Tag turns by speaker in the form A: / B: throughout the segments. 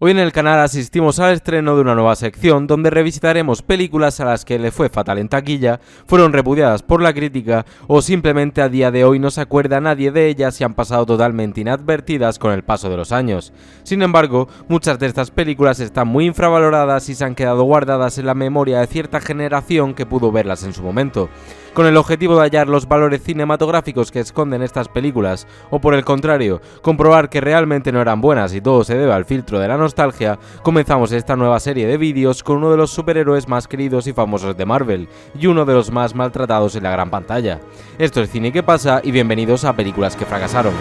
A: Hoy en el canal asistimos al estreno de una nueva sección donde revisitaremos películas a las que le fue fatal en taquilla, fueron repudiadas por la crítica o simplemente a día de hoy no se acuerda nadie de ellas y han pasado totalmente inadvertidas con el paso de los años. Sin embargo, muchas de estas películas están muy infravaloradas y se han quedado guardadas en la memoria de cierta generación que pudo verlas en su momento. Con el objetivo de hallar los valores cinematográficos que esconden estas películas, o por el contrario, comprobar que realmente no eran buenas y todo se debe al filtro de la nostalgia, comenzamos esta nueva serie de vídeos con uno de los superhéroes más queridos y famosos de Marvel, y uno de los más maltratados en la gran pantalla. Esto es Cine que pasa y bienvenidos a Películas que fracasaron.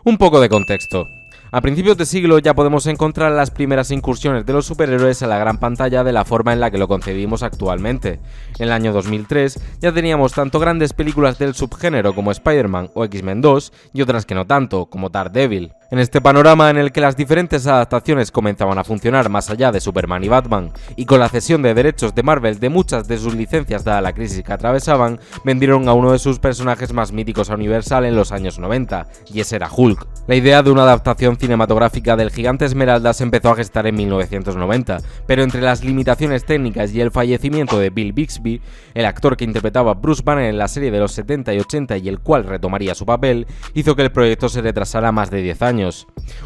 A: Un poco de contexto. A principios de siglo ya podemos encontrar las primeras incursiones de los superhéroes a la gran pantalla de la forma en la que lo concebimos actualmente. En el año 2003 ya teníamos tanto grandes películas del subgénero como Spider-Man o X-Men 2 y otras que no tanto, como Daredevil. En este panorama en el que las diferentes adaptaciones comenzaban a funcionar más allá de Superman y Batman, y con la cesión de derechos de Marvel de muchas de sus licencias dada la crisis que atravesaban, vendieron a uno de sus personajes más míticos a Universal en los años 90, y ese era Hulk. La idea de una adaptación cinematográfica del Gigante Esmeralda se empezó a gestar en 1990, pero entre las limitaciones técnicas y el fallecimiento de Bill Bixby, el actor que interpretaba a Bruce Banner en la serie de los 70 y 80 y el cual retomaría su papel, hizo que el proyecto se retrasara más de 10 años.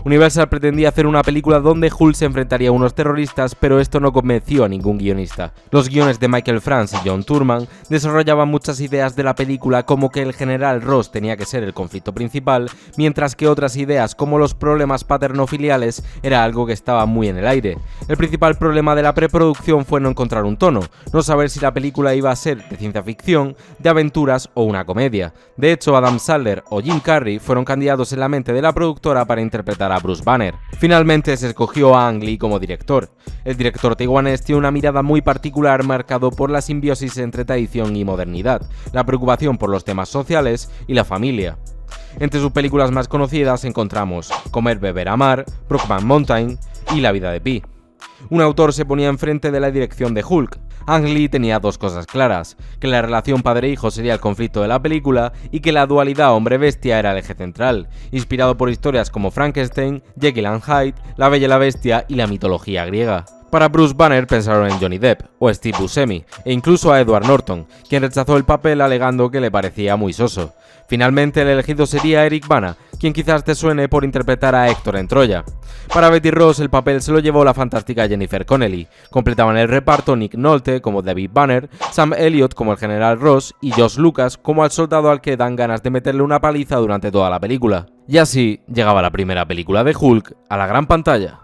A: Universal pretendía hacer una película donde Hulk se enfrentaría a unos terroristas, pero esto no convenció a ningún guionista. Los guiones de Michael Franz y John Turman desarrollaban muchas ideas de la película, como que el general Ross tenía que ser el conflicto principal, mientras que otras ideas como los problemas paterno-filiales era algo que estaba muy en el aire. El principal problema de la preproducción fue no encontrar un tono, no saber si la película iba a ser de ciencia ficción, de aventuras o una comedia. De hecho, Adam Sandler o Jim Carrey fueron candidatos en la mente de la productora para interpretar a Bruce Banner. Finalmente se escogió a Ang Lee como director. El director taiwanés tiene una mirada muy particular marcado por la simbiosis entre tradición y modernidad, la preocupación por los temas sociales y la familia. Entre sus películas más conocidas encontramos Comer, Beber, Amar, Brokeback Mountain y La vida de Pi. Un autor se ponía enfrente de la dirección de Hulk. Ang Lee tenía dos cosas claras, que la relación padre-hijo sería el conflicto de la película y que la dualidad hombre-bestia era el eje central, inspirado por historias como Frankenstein, Jekyll and Hyde, La Bella y la Bestia y la mitología griega. Para Bruce Banner pensaron en Johnny Depp o Steve Buscemi e incluso a Edward Norton, quien rechazó el papel alegando que le parecía muy soso. Finalmente el elegido sería Eric Bana, quien quizás te suene por interpretar a Héctor en Troya. Para Betty Ross el papel se lo llevó la fantástica Jennifer Connelly. Completaban el reparto Nick Nolte como David Banner, Sam Elliott como el general Ross y Josh Lucas como al soldado al que dan ganas de meterle una paliza durante toda la película. Y así llegaba la primera película de Hulk a la gran pantalla.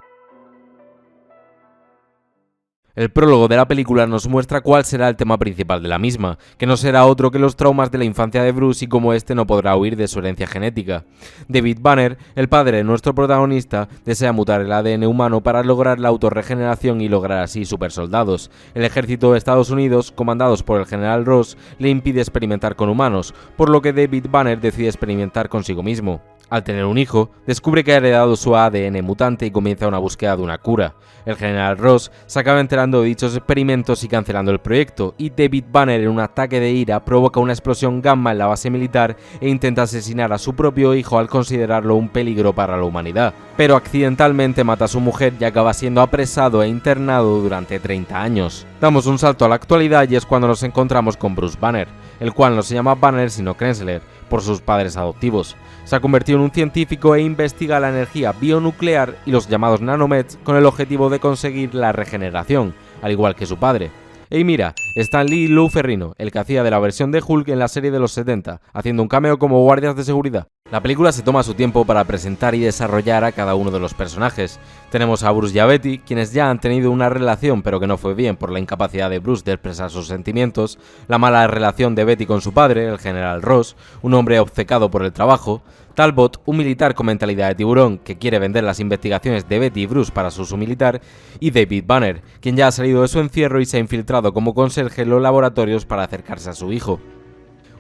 A: El prólogo de la película nos muestra cuál será el tema principal de la misma, que no será otro que los traumas de la infancia de Bruce y cómo este no podrá huir de su herencia genética. David Banner, el padre de nuestro protagonista, desea mutar el ADN humano para lograr la autorregeneración y lograr así supersoldados. El ejército de Estados Unidos, comandados por el general Ross, le impide experimentar con humanos, por lo que David Banner decide experimentar consigo mismo. Al tener un hijo, descubre que ha heredado su ADN mutante y comienza una búsqueda de una cura. El general Ross se acaba enterando de dichos experimentos y cancelando el proyecto, y David Banner en un ataque de ira provoca una explosión gamma en la base militar e intenta asesinar a su propio hijo al considerarlo un peligro para la humanidad. Pero accidentalmente mata a su mujer y acaba siendo apresado e internado durante 30 años. Damos un salto a la actualidad y es cuando nos encontramos con Bruce Banner, el cual no se llama Banner sino Krensler, por sus padres adoptivos. Se ha convertido en un científico e investiga la energía bionuclear y los llamados nanomeds con el objetivo de conseguir la regeneración, al igual que su padre. Y mira, Stan Lee y Lou Ferrigno, el que hacía de la versión de Hulk en la serie de los 70, haciendo un cameo como guardias de seguridad. La película se toma su tiempo para presentar y desarrollar a cada uno de los personajes. Tenemos a Bruce y a Betty, quienes ya han tenido una relación pero que no fue bien por la incapacidad de Bruce de expresar sus sentimientos, la mala relación de Betty con su padre, el general Ross, un hombre obcecado por el trabajo, Talbot, un militar con mentalidad de tiburón que quiere vender las investigaciones de Betty y Bruce para su uso militar, y David Banner, quien ya ha salido de su encierro y se ha infiltrado como conserje en los laboratorios para acercarse a su hijo.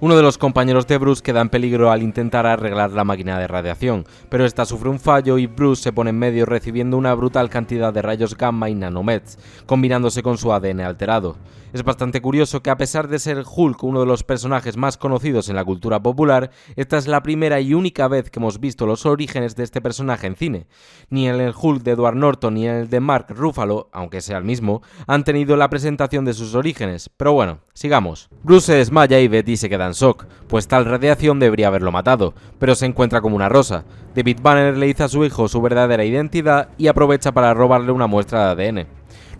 A: Uno de los compañeros de Bruce queda en peligro al intentar arreglar la máquina de radiación, pero esta sufre un fallo y Bruce se pone en medio recibiendo una brutal cantidad de rayos gamma y nanomeds, combinándose con su ADN alterado. Es bastante curioso que a pesar de ser Hulk uno de los personajes más conocidos en la cultura popular, esta es la primera y única vez que hemos visto los orígenes de este personaje en cine. Ni en el Hulk de Edward Norton ni en el de Mark Ruffalo, aunque sea el mismo, han tenido la presentación de sus orígenes, pero bueno, sigamos. Bruce se desmaya y Betty se queda en shock, pues tal radiación debería haberlo matado, pero se encuentra como una rosa. David Banner le dice a su hijo su verdadera identidad y aprovecha para robarle una muestra de ADN.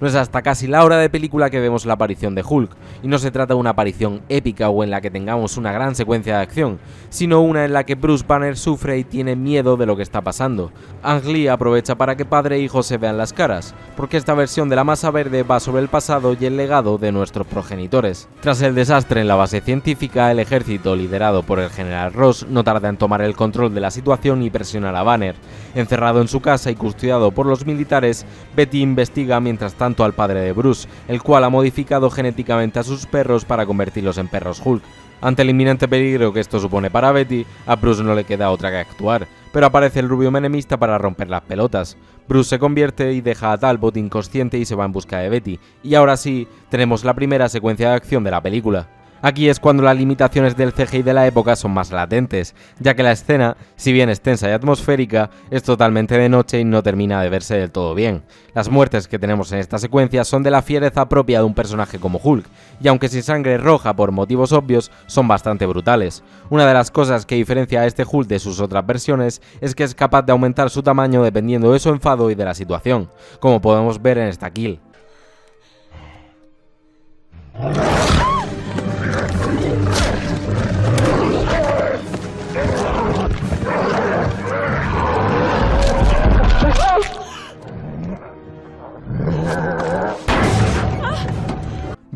A: No es hasta casi la hora de película que vemos la aparición de Hulk, y no se trata de una aparición épica o en la que tengamos una gran secuencia de acción, sino una en la que Bruce Banner sufre y tiene miedo de lo que está pasando. Ang Lee aprovecha para que padre e hijo se vean las caras, porque esta versión de la masa verde va sobre el pasado y el legado de nuestros progenitores. Tras el desastre en la base científica, el ejército liderado por el general Ross no tarda en tomar el control de la situación y presionar a Banner. Encerrado en su casa y custodiado por los militares, Betty investiga mientras tanto al padre de Bruce, el cual ha modificado genéticamente a sus perros para convertirlos en perros Hulk. Ante el inminente peligro que esto supone para Betty, a Bruce no le queda otra que actuar, pero aparece el rubio menemista para romper las pelotas. Bruce se convierte y deja a Talbot inconsciente y se va en busca de Betty, y ahora sí, tenemos la primera secuencia de acción de la película. Aquí es cuando las limitaciones del CGI de la época son más latentes, ya que la escena, si bien es tensa y atmosférica, es totalmente de noche y no termina de verse del todo bien. Las muertes que tenemos en esta secuencia son de la fiereza propia de un personaje como Hulk, y aunque sin sangre roja por motivos obvios, son bastante brutales. Una de las cosas que diferencia a este Hulk de sus otras versiones es que es capaz de aumentar su tamaño dependiendo de su enfado y de la situación, como podemos ver en esta kill.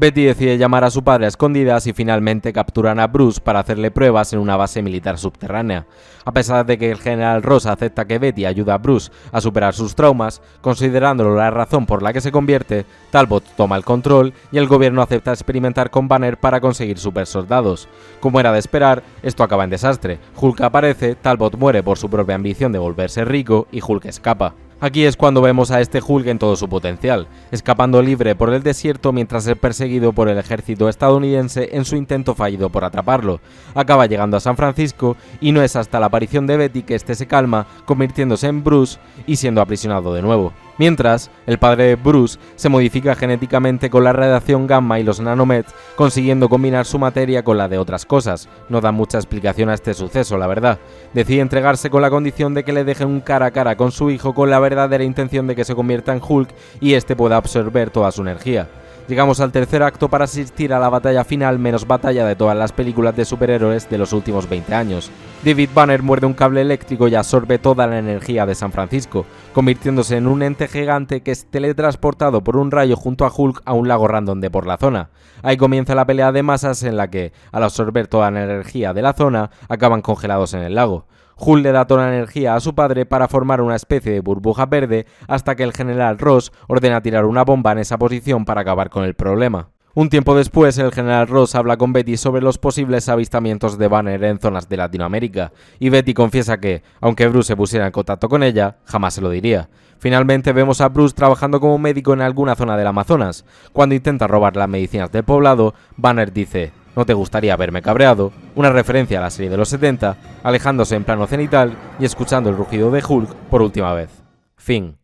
A: Betty decide llamar a su padre a escondidas y finalmente capturan a Bruce para hacerle pruebas en una base militar subterránea. A pesar de que el general Ross acepta que Betty ayuda a Bruce a superar sus traumas, considerándolo la razón por la que se convierte, Talbot toma el control y el gobierno acepta experimentar con Banner para conseguir supersoldados. Como era de esperar, esto acaba en desastre. Hulk aparece, Talbot muere por su propia ambición de volverse rico y Hulk escapa. Aquí es cuando vemos a este Hulk en todo su potencial, escapando libre por el desierto mientras es perseguido por el ejército estadounidense en su intento fallido por atraparlo. Acaba llegando a San Francisco y no es hasta la aparición de Betty que este se calma, convirtiéndose en Bruce y siendo aprisionado de nuevo. Mientras, el padre de Bruce se modifica genéticamente con la radiación gamma y los nanomeds, consiguiendo combinar su materia con la de otras cosas. No da mucha explicación a este suceso, la verdad. Decide entregarse con la condición de que le dejen un cara a cara con su hijo con la verdadera intención de que se convierta en Hulk y este pueda absorber toda su energía. Llegamos al tercer acto para asistir a la batalla final menos batalla de todas las películas de superhéroes de los últimos 20 años. David Banner muerde un cable eléctrico y absorbe toda la energía de San Francisco, convirtiéndose en un ente gigante que es teletransportado por un rayo junto a Hulk a un lago random de por la zona. Ahí comienza la pelea de masas en la que, al absorber toda la energía de la zona, acaban congelados en el lago. Hulk le da toda la energía a su padre para formar una especie de burbuja verde hasta que el general Ross ordena tirar una bomba en esa posición para acabar con el problema. Un tiempo después, el general Ross habla con Betty sobre los posibles avistamientos de Banner en zonas de Latinoamérica, y Betty confiesa que, aunque Bruce se pusiera en contacto con ella, jamás se lo diría. Finalmente vemos a Bruce trabajando como médico en alguna zona del Amazonas. Cuando intenta robar las medicinas del poblado, Banner dice: «¿No te gustaría verme cabreado?», una referencia a la serie de los 70, alejándose en plano cenital y escuchando el rugido de Hulk por última vez. Fin.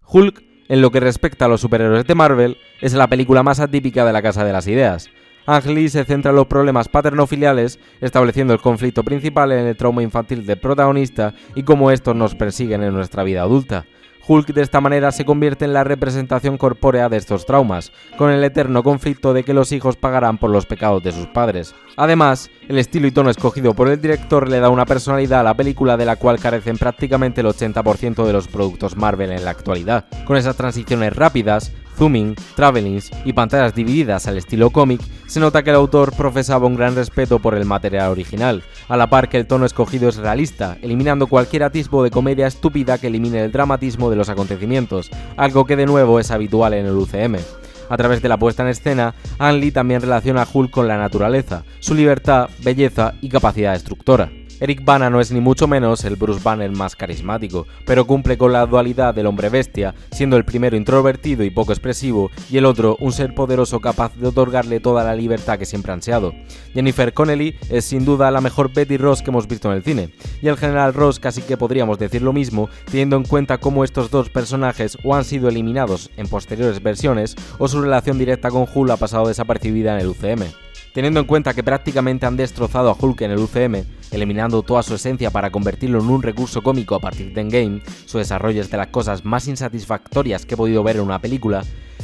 A: Hulk, en lo que respecta a los superhéroes de Marvel, es la película más atípica de la Casa de las Ideas. Ang Lee se centra en los problemas paternofiliales, estableciendo el conflicto principal en el trauma infantil del protagonista y cómo estos nos persiguen en nuestra vida adulta. Hulk de esta manera se convierte en la representación corpórea de estos traumas, con el eterno conflicto de que los hijos pagarán por los pecados de sus padres. Además, el estilo y tono escogido por el director le da una personalidad a la película de la cual carecen prácticamente el 80% de los productos Marvel en la actualidad, con esas transiciones rápidas, zooming, travelings y pantallas divididas al estilo cómic. Se nota que el autor profesaba un gran respeto por el material original, a la par que el tono escogido es realista, eliminando cualquier atisbo de comedia estúpida que elimine el dramatismo de los acontecimientos, algo que de nuevo es habitual en el UCM. A través de la puesta en escena, Ang Lee también relaciona a Hulk con la naturaleza, su libertad, belleza y capacidad destructora. Eric Bana no es ni mucho menos el Bruce Banner más carismático, pero cumple con la dualidad del hombre bestia, siendo el primero introvertido y poco expresivo, y el otro un ser poderoso capaz de otorgarle toda la libertad que siempre ha ansiado. Jennifer Connelly es sin duda la mejor Betty Ross que hemos visto en el cine, y el general Ross casi que podríamos decir lo mismo, teniendo en cuenta cómo estos dos personajes o han sido eliminados en posteriores versiones, o su relación directa con Hulk ha pasado desapercibida en el UCM. Teniendo en cuenta que prácticamente han destrozado a Hulk en el UCM, eliminando toda su esencia para convertirlo en un recurso cómico a partir de Endgame, su desarrollo es de las cosas más insatisfactorias que he podido ver en una película,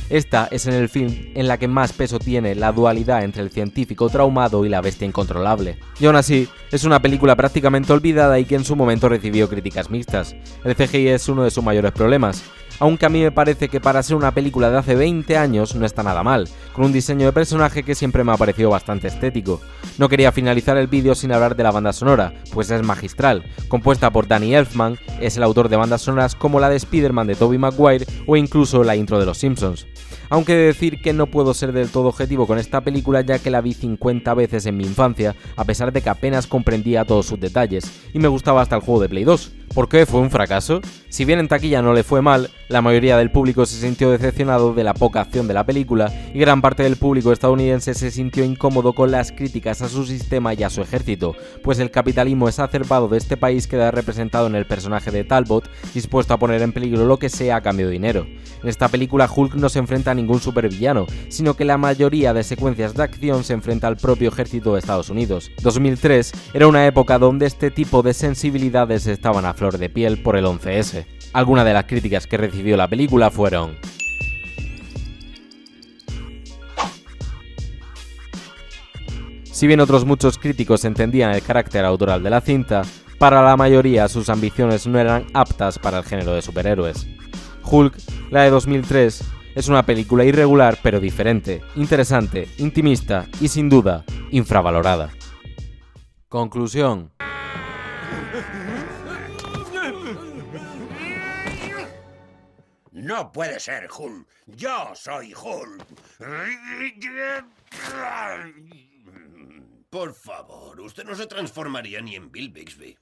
A: esta es en el film en la que más peso tiene la dualidad entre el científico traumado y la bestia incontrolable. Y aún así, es una película prácticamente olvidada y que en su momento recibió críticas mixtas. El CGI es uno de sus mayores problemas, aunque a mí me parece que para ser una película de hace 20 años no está nada mal, con un diseño de personaje que siempre me ha parecido bastante estético. No quería finalizar el vídeo sin hablar de la banda sonora, pues es magistral, compuesta por Danny Elfman, es el autor de bandas sonoras como la de Spider-Man de Tobey Maguire o incluso la intro de Los Simpsons. Aunque he de decir que no puedo ser del todo objetivo con esta película ya que la vi 50 veces en mi infancia, a pesar de que apenas comprendía todos sus detalles, y me gustaba hasta el juego de Play 2. ¿Por qué fue un fracaso? Si bien en taquilla no le fue mal, la mayoría del público se sintió decepcionado de la poca acción de la película y gran parte del público estadounidense se sintió incómodo con las críticas a su sistema y a su ejército, pues el capitalismo exacerbado de este país queda representado en el personaje de Talbot, dispuesto a poner en peligro lo que sea a cambio de dinero. En esta película Hulk no se enfrenta a ningún supervillano, sino que la mayoría de secuencias de acción se enfrenta al propio ejército de Estados Unidos. 2003 era una época donde este tipo de sensibilidades estaban a flor de piel por el 11S. Algunas de las críticas que recibió la película fueron: si bien otros muchos críticos entendían el carácter autoral de la cinta, para la mayoría sus ambiciones no eran aptas para el género de superhéroes. Hulk, la de 2003, es una película irregular pero diferente, interesante, intimista y sin duda, infravalorada. Conclusión.
B: No puede ser, Hulk. Yo soy Hulk. Por favor, usted no se transformaría ni en Bill Bixby.